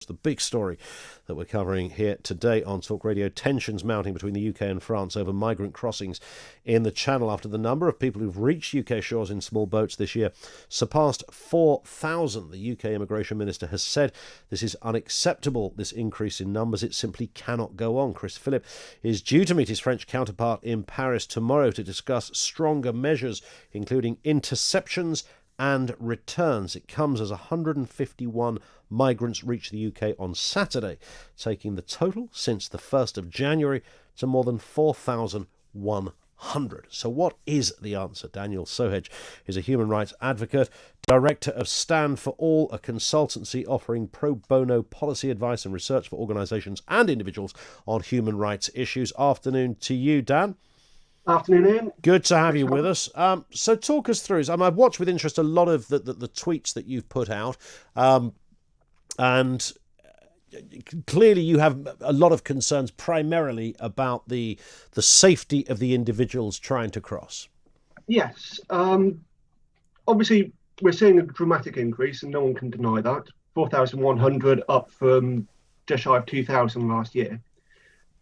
The big story that we're covering here today on Talk Radio: tensions mounting between the UK and France over migrant crossings in the Channel after the number of people who've reached UK shores in small boats this year surpassed 4,000. The UK Immigration Minister has said this is unacceptable, this increase in numbers. It simply cannot go on. Chris Philip is due to meet his French counterpart in Paris tomorrow to discuss stronger measures, including interceptions and returns. It comes as 151 migrants reached the UK on Saturday, taking the total since the 1st of January to more than 4,100. So what is the answer? Daniel Sohege is a human rights advocate, director of Stand for All, a consultancy offering pro bono policy advice and research for organisations and individuals on human rights issues. Afternoon to you, Dan. Afternoon, Ian. Good to have you with us. So talk us through. I've watched with interest a lot of the tweets that you've put out, and clearly you have a lot of concerns primarily about the safety of the individuals trying to cross. Yes. Obviously, we're seeing a dramatic increase, and no one can deny that. 4,100 up from just shy of 2,000 last year.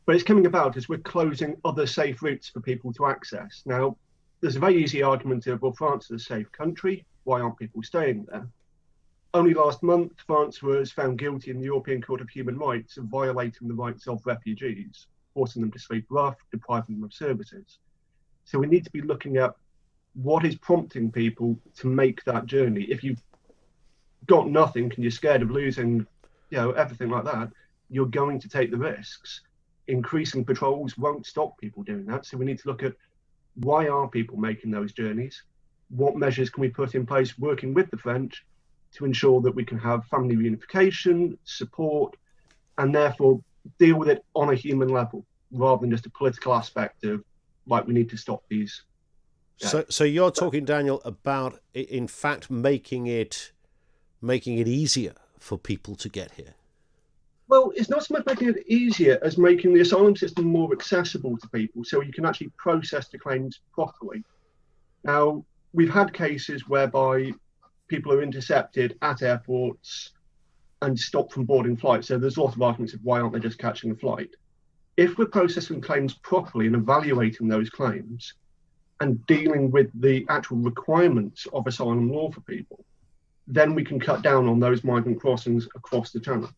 But it's coming about as we're closing other safe routes for people to access. Now, there's a very easy argument of, well, France is a safe country. Why aren't people staying there? Only last month, France was found guilty in the European Court of Human Rights of violating the rights of refugees, forcing them to sleep rough, depriving them of services. So we need to be looking at what is prompting people to make that journey. If you've got nothing and you're scared of losing, everything like that, you're going to take the risks. Increasing patrols won't stop people doing that. So we need to look at why are people making those journeys? What measures can we put in place working with the French to ensure that we can have family reunification, support, and therefore deal with it on a human level rather than just a political aspect of, like, we need to stop these. So you're talking, Daniel, about, in fact, making it easier for people to get here. Well, it's not so much making it easier as making the asylum system more accessible to people so you can actually process the claims properly. Now, we've had cases whereby people are intercepted at airports and stopped from boarding flights. So there's a lot of arguments of why aren't they just catching a flight? If we're processing claims properly and evaluating those claims and dealing with the actual requirements of asylum law for people, then we can cut down on those migrant crossings across the channel.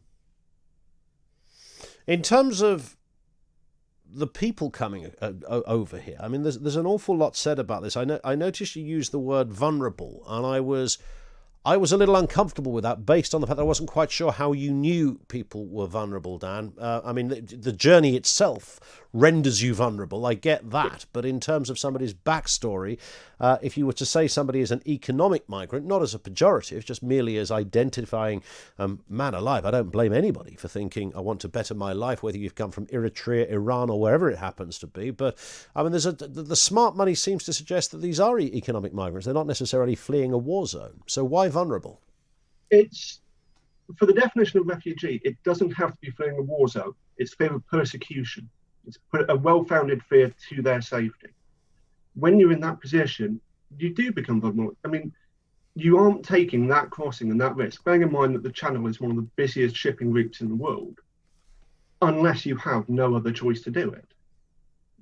In terms of the people coming over here, I mean, there's an awful lot said about this. I noticed you used the word vulnerable, and I was a little uncomfortable with that, based on the fact that I wasn't quite sure how you knew people were vulnerable, Dan. I mean, the journey itself renders you vulnerable. I get that. But in terms of somebody's backstory, if you were to say somebody is an economic migrant, not as a pejorative, just merely as identifying, man alive, I don't blame anybody for thinking, I want to better my life, whether you've come from Eritrea, Iran, or wherever it happens to be. But I mean, the smart money seems to suggest that these are economic migrants. They're not necessarily fleeing a war zone. So why vulnerable? It's, for the definition of refugee, it doesn't have to be fleeing a war zone. It's fear of persecution. It's a well-founded fear to their safety. When you're in that position, you do become vulnerable. I mean, you aren't taking that crossing and that risk, bearing in mind that the Channel is one of the busiest shipping routes in the world, unless you have no other choice to do it.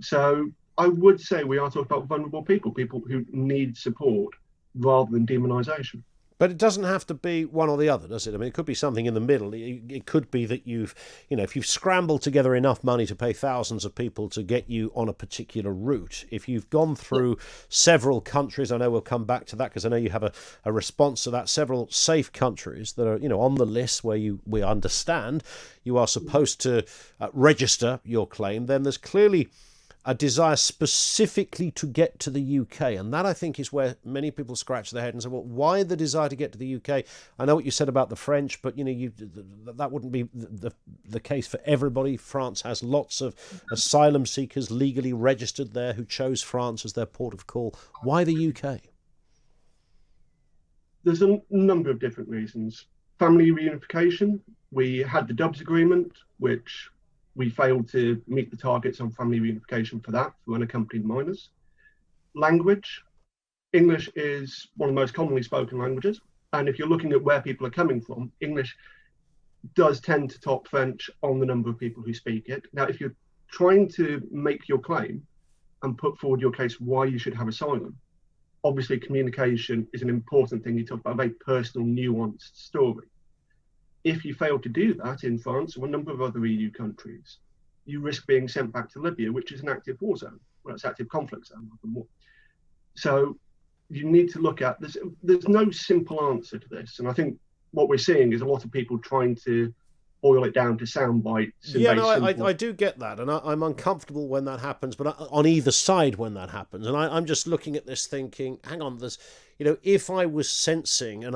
So I would say we are talking about vulnerable people who need support rather than demonisation. But it doesn't have to be one or the other, does it? I mean, it could be something in the middle. It could be that if you've scrambled together enough money to pay thousands of people to get you on a particular route, if you've gone through several countries, I know we'll come back to that because I know you have a response to that, several safe countries that are, on the list where we understand you are supposed to register your claim, then there's clearly a desire specifically to get to the UK. And that, I think, is where many people scratch their head and say, well, why the desire to get to the UK? I know what you said about the French, but that wouldn't be the case for everybody. France has lots of asylum seekers legally registered there who chose France as their port of call. Why the UK? There's a number of different reasons. Family reunification. We had the Dubs agreement, which we failed to meet the targets on family reunification for unaccompanied minors. Language. English is one of the most commonly spoken languages. And if you're looking at where people are coming from, English does tend to top French on the number of people who speak it. Now, if you're trying to make your claim and put forward your case why you should have asylum, obviously communication is an important thing. You talk about a very personal, nuanced story. If you fail to do that in France or a number of other EU countries, you risk being sent back to Libya, which is an active war zone. Well, it's active conflict zone. So you need to look at this. There's no simple answer to this. And I think what we're seeing is a lot of people trying to boil it down to sound bites. Yeah, no, I do get that, and I'm uncomfortable when that happens, but on either side when that happens, and I'm just looking at this thinking, hang on, there's, if I was sensing, and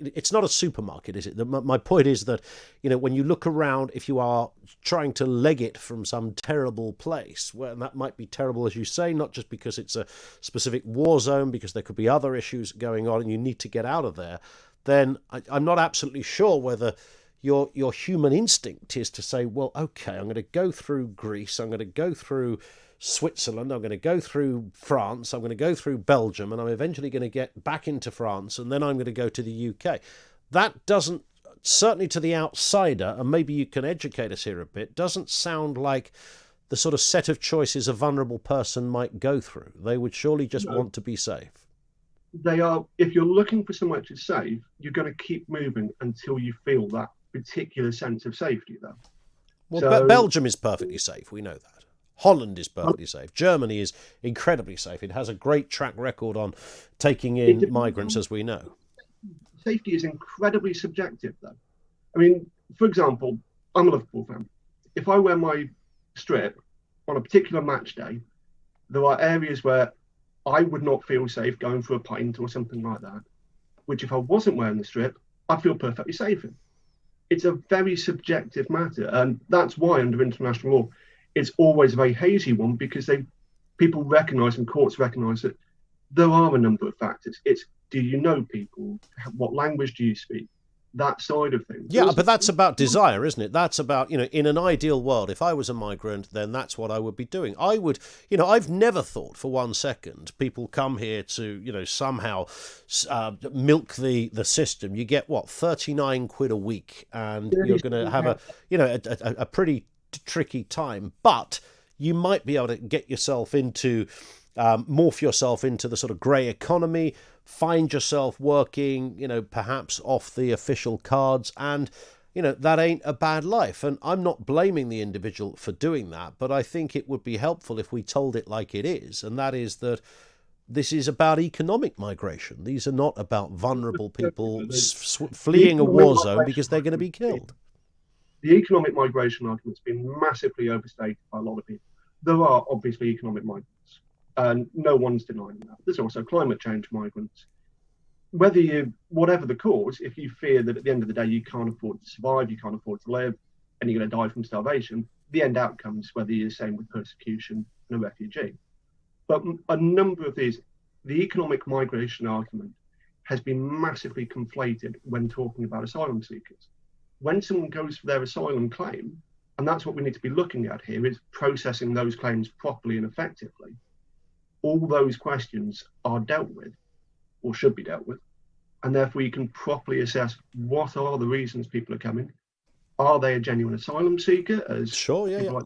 it's not a supermarket, is it? My point is that, when you look around, if you are trying to leg it from some terrible place, well, that might be terrible, as you say, not just because it's a specific war zone, because there could be other issues going on, and you need to get out of there, then I'm not absolutely sure whether your human instinct is to say, well, okay, I'm going to go through Greece, I'm going to go through Switzerland, I'm going to go through France, I'm going to go through Belgium, and I'm eventually going to get back into France, and then I'm going to go to the UK. That doesn't, certainly to the outsider, and maybe you can educate us here a bit, doesn't sound like the sort of set of choices a vulnerable person might go through. They would surely just want to be safe. They are, if you're looking for somewhere to save, you're going to keep moving until you feel that particular sense of safety, though. Well, so, Belgium is perfectly safe, we know that. Holland is perfectly safe. Germany is incredibly safe. It has a great track record on taking in migrants, as we know. Safety is incredibly subjective, though. I mean, for example, I'm a Liverpool fan. If I wear my strip on a particular match day, there are areas where I would not feel safe going for a pint or something like that, which if I wasn't wearing the strip, I'd feel perfectly safe in. It's a very subjective matter, and that's why under international law, it's always a very hazy one, because people recognise and courts recognise that there are a number of factors. It's, do you know people? What language do you speak? That side of things. Yeah, but that's about desire, isn't it? That's about, in an ideal world, if I was a migrant, then that's what I would be doing. I would, I've never thought for 1 second people come here to, somehow milk the system. You get, 39 quid a week, and you're going to have a pretty tricky time. But you might be able to get yourself into, morph yourself into the sort of grey economy, find yourself working, perhaps off the official cards, and, that ain't a bad life. And I'm not blaming the individual for doing that, but I think it would be helpful if we told it like it is, and that is that this is about economic migration. These are not about vulnerable people fleeing a war zone because they're going to be killed. The economic migration argument's been massively overstated by a lot of people. There are obviously economic migrants, and no one's denying that. There's also climate change migrants. Whatever the cause, if you fear that at the end of the day you can't afford to survive, you can't afford to live, and you're going to die from starvation, the end outcome is whether you're the same with persecution and a refugee. But a number of these, the economic migration argument has been massively conflated when talking about asylum seekers. When someone goes for their asylum claim, and that's what we need to be looking at here, is processing those claims properly and effectively. All those questions are dealt with, or should be dealt with, and therefore you can properly assess what are the reasons people are coming. Are they a genuine asylum seeker? Sure, yeah.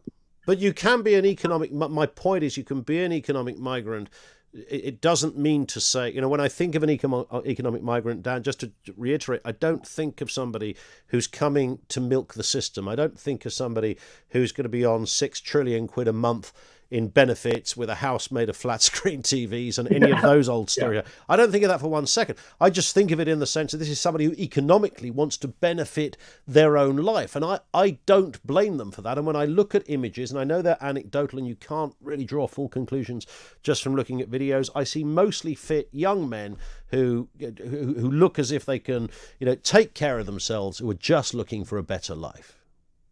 But you can be an economic. My point is, you can be an economic migrant. It doesn't mean to say, when I think of an economic migrant, Dan, just to reiterate, I don't think of somebody who's coming to milk the system. I don't think of somebody who's going to be on 6 trillion quid a month in benefits with a house made of flat screen TVs and any of those old stereo. Yeah. I don't think of that for 1 second. I just think of it in the sense that this is somebody who economically wants to benefit their own life. And I don't blame them for that. And when I look at images, and I know they're anecdotal and you can't really draw full conclusions just from looking at videos, I see mostly fit young men who look as if they can, take care of themselves, who are just looking for a better life.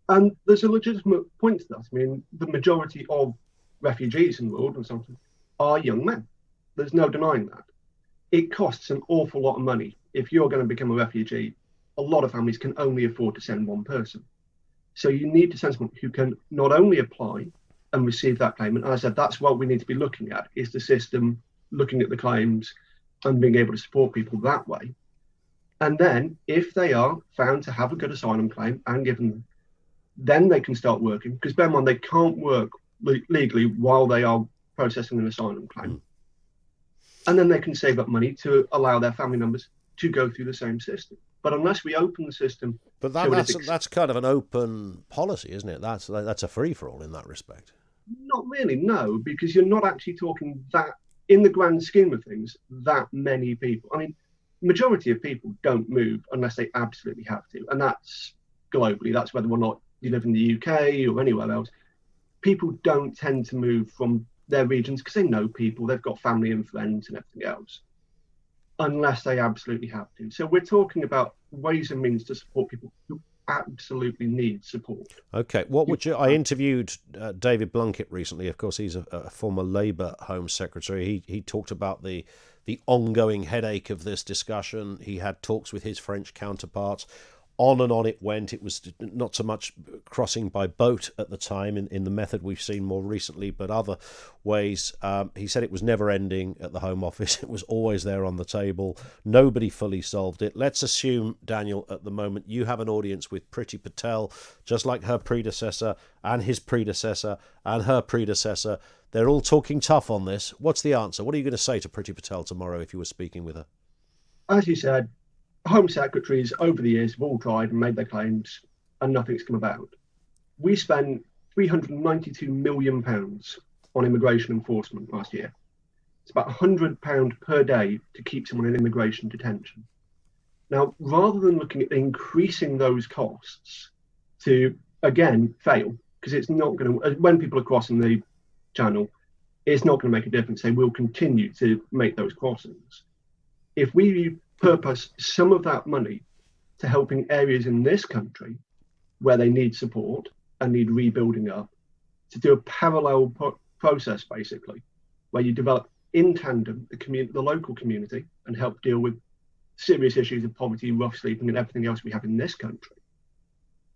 And there's a legitimate point to that. I mean, the majority of refugees in the world and something are young men. There's no denying that. It costs an awful lot of money. If you're going to become a refugee, a lot of families can only afford to send one person. So you need to send someone who can not only apply and receive that claim, and as I said, that's what we need to be looking at, is the system looking at the claims and being able to support people that way. And then if they are found to have a good asylum claim and given them, then they can start working. Because bear in mind, they can't work legally while they are processing an asylum claim. Mm. And then they can save up money to allow their family members to go through the same system. But unless we open the system, but that's kind of an open policy, isn't it? That's a free for all in that respect. Not really, no, because you're not actually talking that, in the grand scheme of things, that many people. I mean, majority of people don't move unless they absolutely have to, and that's globally. That's whether or not you live in the UK or anywhere else. People don't tend to move from their regions because they know people, they've got family and friends and everything else, unless they absolutely have to. So we're talking about ways and means to support people who absolutely need support. Okay, what would you? I interviewed David Blunkett recently. Of course, he's a former Labour Home Secretary. He talked about the ongoing headache of this discussion. He had talks with his French counterparts. On and on it went. It was not so much crossing by boat at the time in the method we've seen more recently, but other ways. He said it was never ending at the Home Office. It was always there on the table. Nobody fully solved it. Let's assume, Daniel, at the moment you have an audience with Priti Patel, just like her predecessor and his predecessor and her predecessor. They're all talking tough on this. What's the answer? What are you going to say to Priti Patel tomorrow if you were speaking with her? As you said, Home Secretaries over the years have all tried and made their claims and nothing's come about. We spent £392 million on immigration enforcement last year. It's about £100 per day to keep someone in immigration detention. Now, rather than looking at increasing those costs to, again, fail, because it's not going to, when people are crossing the channel, it's not going to make a difference. They will continue to make those crossings. If we purpose some of that money to helping areas in this country where they need support and need rebuilding up, to do a parallel process, basically, where you develop in tandem the local community and help deal with serious issues of poverty, rough sleeping, and everything else we have in this country.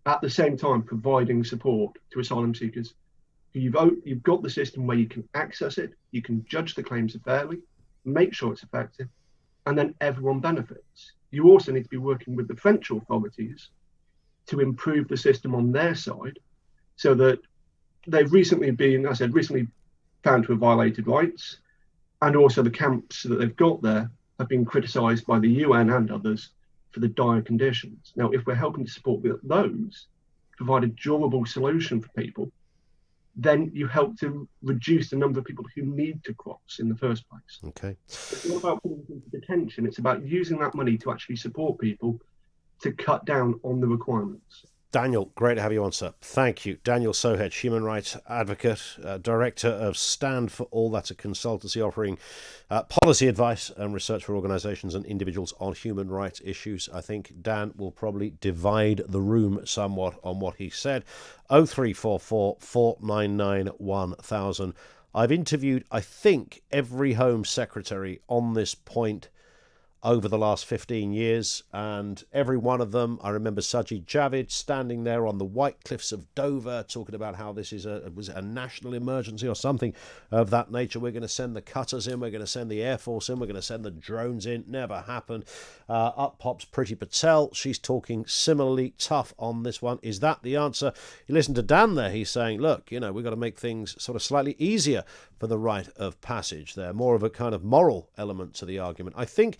At the same time, providing support to asylum seekers who you've got the system where you can access it, you can judge the claims fairly, make sure it's effective, and then everyone benefits. You also need to be working with the French authorities to improve the system on their side, so that they've recently found to have violated rights, and also the camps that they've got there have been criticised by the UN and others for the dire conditions. Now, if we're helping to support those, provide a durable solution for people, then you help to reduce the number of people who need to cross in the first place. Okay. It's not about putting them into detention. It's about using that money to actually support people to cut down on the requirements. Daniel, great to have you on, sir. Thank you. Daniel Sohege, human rights advocate, director of Stand for All. That's a consultancy offering policy advice and research for organisations and individuals on human rights issues. I think Dan will probably divide the room somewhat on what he said. 0344 499 1000. I've interviewed, I think, every Home Secretary on this point over the last 15 years, and every one of them, I remember Sajid Javid standing there on the White Cliffs of Dover talking about how this is was a national emergency or something of that nature. We're going to send the cutters in, we're going to send the Air Force in, we're going to send the drones in. Never happened. Up pops Priti Patel. She's talking similarly tough on this one. Is that the answer? You listen to Dan there, he's saying, look, we've got to make things sort of slightly easier for the right of passage there. More of a kind of moral element to the argument. I think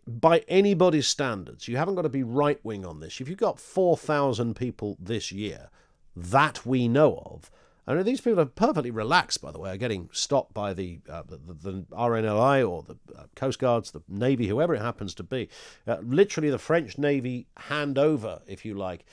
by anybody's standards, you haven't got to be right-wing on this. If you've got 4,000 people this year that we know of, and these people are perfectly relaxed, by the way, are getting stopped by the RNLI or the Coast Guards, the Navy, whoever it happens to be. Literally, the French Navy hand over, if you like,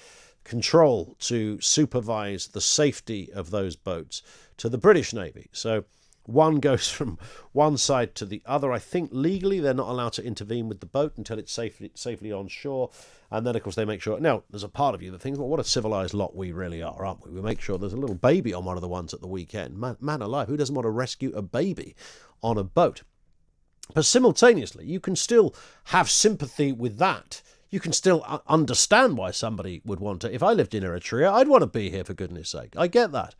control to supervise the safety of those boats to the British Navy. So one goes from one side to the other. I think legally they're not allowed to intervene with the boat until it's safely on shore. And then, of course, they make sure... Now, there's a part of you that thinks, well, what a civilised lot we really are, aren't we? We make sure there's a little baby on one of the ones at the weekend. Man alive, who doesn't want to rescue a baby on a boat? But simultaneously, you can still have sympathy with that. You can still understand why somebody would want to... If I lived in Eritrea, I'd want to be here, for goodness sake. I get that.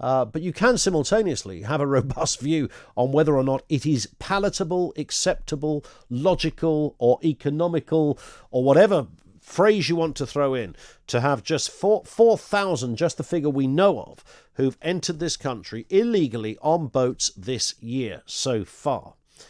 But you can simultaneously have a robust view on whether or not it is palatable, acceptable, logical, or economical, or whatever phrase you want to throw in, to have just 4,000, just the figure we know of, who've entered this country illegally on boats this year so far.